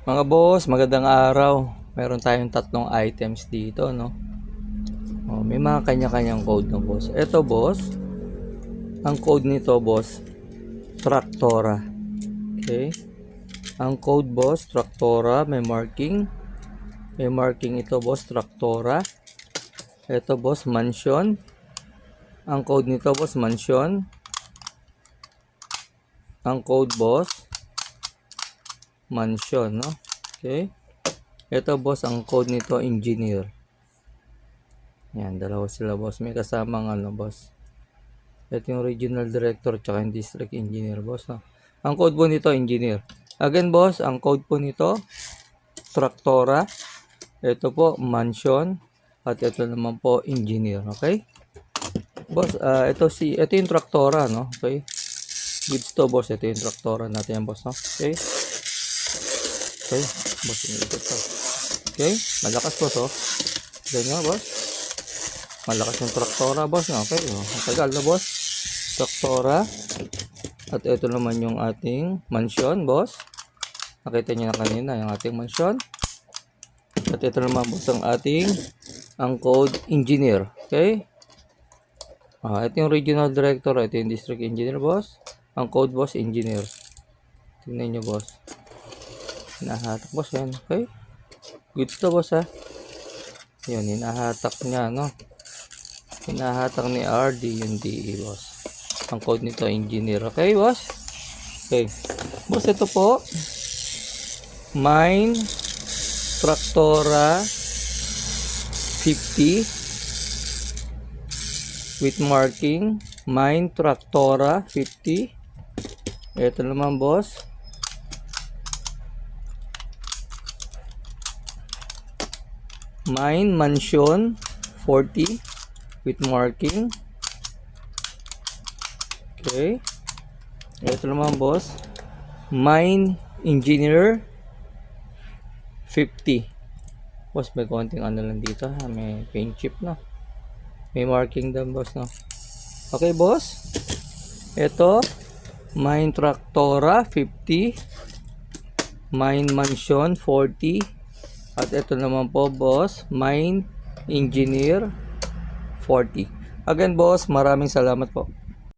Mga boss, magandang araw. Meron tayong tatlong items dito, no? Oh, may mga kanya-kanyang code no, boss. Ito, boss, ang code nito, boss, Tractora. Okay? Ang code, boss, Tractora, may marking. May marking ito, boss, Tractora. Ito, boss, Mansion. Ang code nito, boss, Mansion. Ang code, boss, Mansion, no? Okay? Ito, boss, ang code nito, Engineer. Yan, dalawa sila, boss. May kasamang boss. Ito yung regional director tsaka yung district engineer, boss. No? Ang code po nito, engineer. Again, boss, ang code po nito, Tractora. Ito po, mansion. At ito naman po, engineer. Okay? Boss, ito yung Tractora, no? Okay? Goods to, boss. Ito yung Tractora natin yan, boss. No? Okay? Okay? Boss, yung ito to. Okay? Malakas, boss, oh. Ganyan, boss. Malakas yung Tractora, boss. No? Okay? Oh. Ang tagal na, boss. Tractora. At ito naman yung ating mansion, boss. Nakita niyo na kanina yung ating mansion. At ito naman, boss, ang code engineer. Okay? Ito yung regional director. Ito yung district engineer, boss. Ang code, boss, engineer. Tingnan nyo, boss. Hinahatak, boss, yan. Okay? Good to, boss, ha. Yan, hinahatak niya, no? Hinahatak ni RD yung DE, boss. Ang code nito, engineer. Okay, boss? Okay. Boss, ito po. Mine Tractora 50 with marking. Mine Tractora 50. Ito naman, boss. Mine Mansion 40 with marking. Okay. Ito naman, boss. Mine Engineer 50. Boss, may konting lang dito, ha. May paint chip, no. May marking din, boss, no. Okay, boss. Ito, Mine Tractora 50. Mine Mansion 40. At ito naman po, boss, Mine Engineer 40. Again, boss, maraming salamat po.